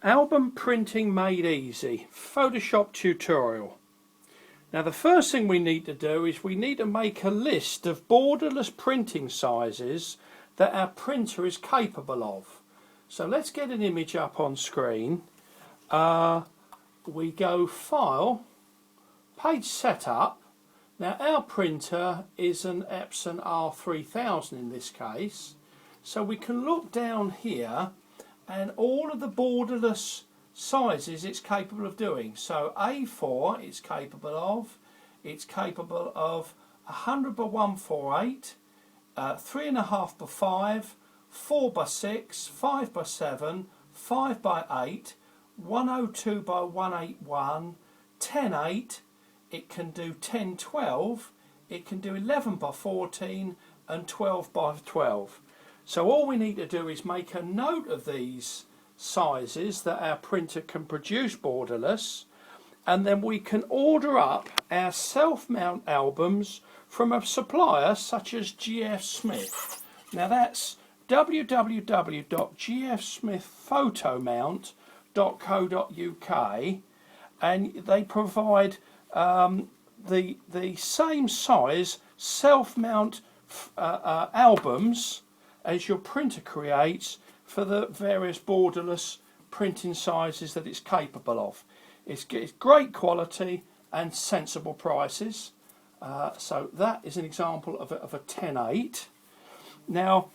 Album printing made easy, Photoshop tutorial. Now the first thing we need to do is we need to make a list of borderless printing sizes that our printer is capable of. So let's get an image up on screen. We go File, Page Setup. Now our printer is an Epson R3000 in this case. So we can look down here and all of the borderless sizes it's capable of doing. So A4 it's capable of 100 by 148, 3.5 by 5, 4 by 6, 5 by 7, 5 by 8, 102 by 181, 10:8, it can do 10:12, it can do 11 by 14 and 12 by 12. So all we need to do is make a note of these sizes that our printer can produce borderless, and then we can order up our self-mount albums from a supplier such as GF Smith. Now that's www.gfsmithphotomount.co.uk, and they provide the same size self-mount albums as your printer creates for the various borderless printing sizes that it's capable of. It's great quality and sensible prices. So that is an example of a 10:8. Now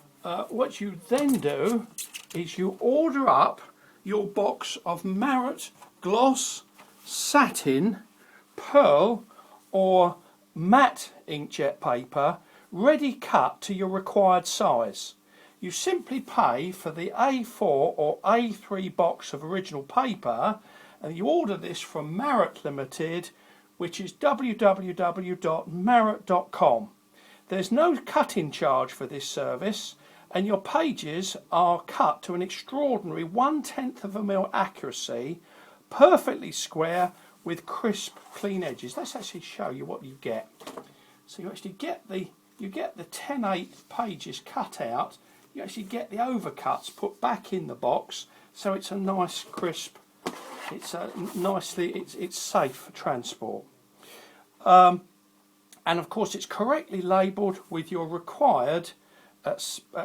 what you then do is you order up your box of Marrot gloss, satin, pearl or matte inkjet paper ready cut to your required size. You simply pay for the A4 or A3 box of original paper, and you order this from Marrot Limited, which is www.marrot.com. There's no cutting charge for this service, and your pages are cut to an extraordinary 1/10 of a mil accuracy, perfectly square with crisp, clean edges. Let's actually show you what you get. So you actually get the 10:8 pages cut out. You actually get the overcuts put back in the box, so it's a nice crisp. It's it's safe for transport, and of course it's correctly labelled with your required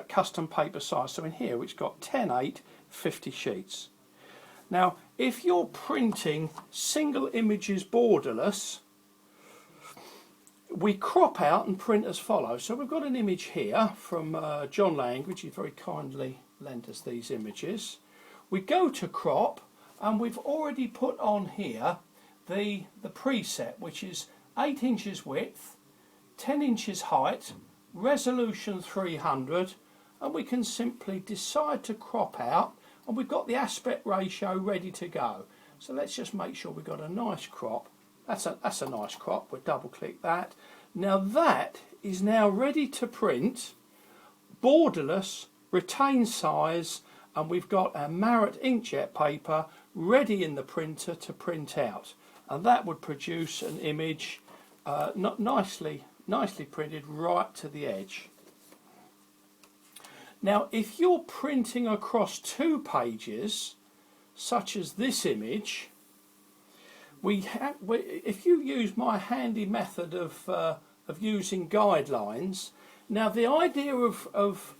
custom paper size. So in here it's got 10:8, 50 sheets. Now if you're printing single images borderless, we crop out and print as follows. So we've got an image here from John Langridge. He very kindly lent us these images. We go to crop, and we've already put on here the preset, which is 8 inches width, 10 inches height, resolution 300, and we can simply decide to crop out, and we've got the aspect ratio ready to go. So let's just make sure we've got a nice crop. That's a nice crop. We'll double click that. Now that is now ready to print, borderless, retain size, and we've got our Marrot inkjet paper ready in the printer to print out, and that would produce an image not nicely printed right to the edge. Now if you're printing across 2 pages, such as this image, if you use my handy method of using guidelines, now the idea of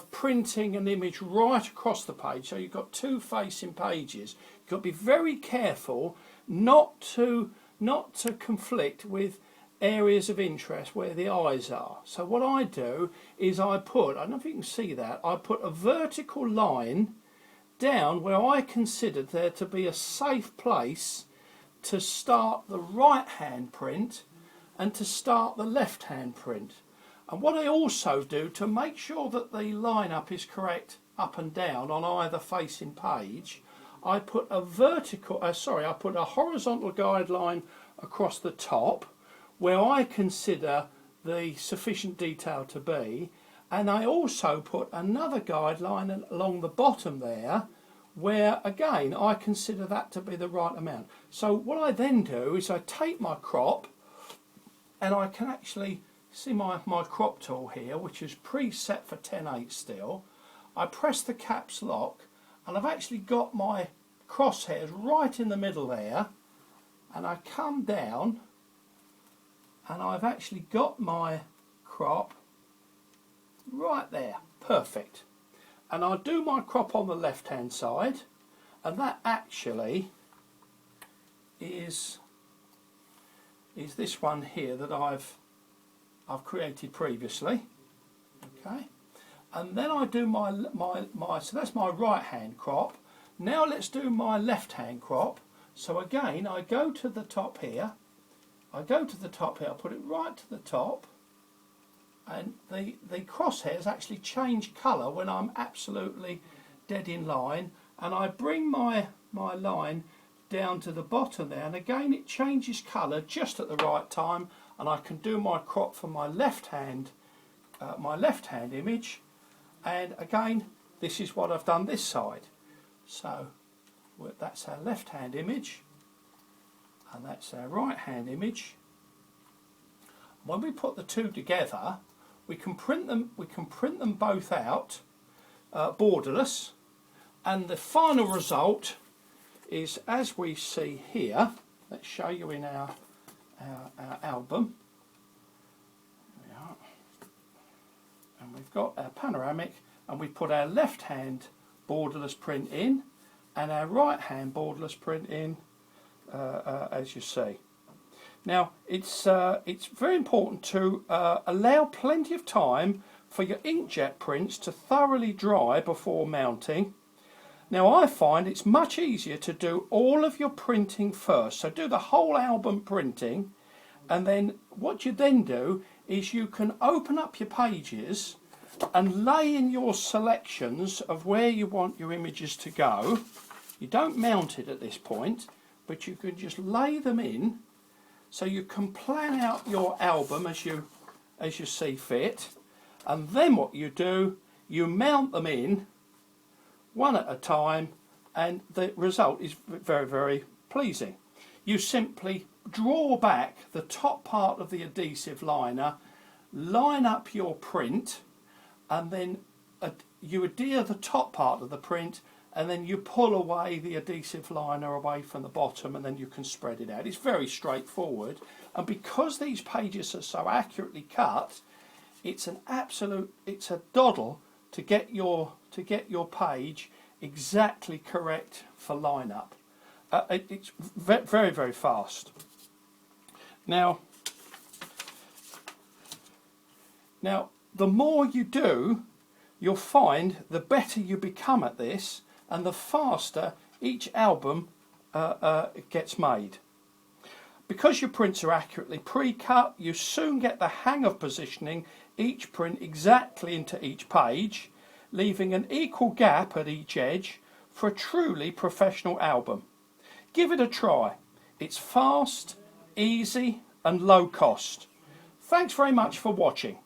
printing an image right across the page, so you've got 2 facing pages, you've got to be very careful not to conflict with areas of interest where the eyes are. So what I do is I don't know if you can see that, I put a vertical line down where I considered there to be a safe place to start the right hand print and to start the left hand print. And what I also do to make sure that the line-up is correct up and down on either facing page, I put a horizontal guideline across the top where I consider the sufficient detail to be, and I also put another guideline along the bottom there where again I consider that to be the right amount. So what I then do is I take my crop, and I can actually see my crop tool here, which is preset for 10:8 still. I press the caps lock, and I've actually got my crosshairs right in the middle there, and I come down and I've actually got my crop right there, perfect. And I do my crop on the left hand side, and that actually is this one here that I've created previously. Okay, and then I do my so that's my right hand crop. Now let's do my left hand crop. So again, I go to the top here, I put it right to the top, and the crosshairs actually change colour when I'm absolutely dead in line, and I bring my line down to the bottom there, and again it changes colour just at the right time, and I can do my crop for my left hand image. And again, this is what I've done this side. So that's our left hand image, and that's our right hand image. When we put the two together, we can print them both out borderless, and the final result is, as we see here. Let's show you in our album. There we are. And we've got our panoramic, and we put our left hand borderless print in and our right hand borderless print in, as you see. Now it's very important to allow plenty of time for your inkjet prints to thoroughly dry before mounting. Now I find it's much easier to do all of your printing first, so do the whole album printing, and then what you then do is you can open up your pages and lay in your selections of where you want your images to go. You don't mount it at this point, but you can just lay them in, so you can plan out your album as you see fit, and then what you do, you mount them in one at a time, and the result is very, very pleasing. You simply draw back the top part of the adhesive liner, line up your print, and then you adhere the top part of the print, and then you pull away the adhesive liner away from the bottom, and then you can spread it out. It's very straightforward, and because these pages are so accurately cut, it's a doddle to get your page exactly correct for lineup. It's very, very fast. Now the more you do, you'll find the better you become at this, and the faster each album gets made. Because your prints are accurately pre-cut, you soon get the hang of positioning each print exactly into each page, leaving an equal gap at each edge for a truly professional album. Give it a try. It's fast, easy and low cost. Thanks very much for watching.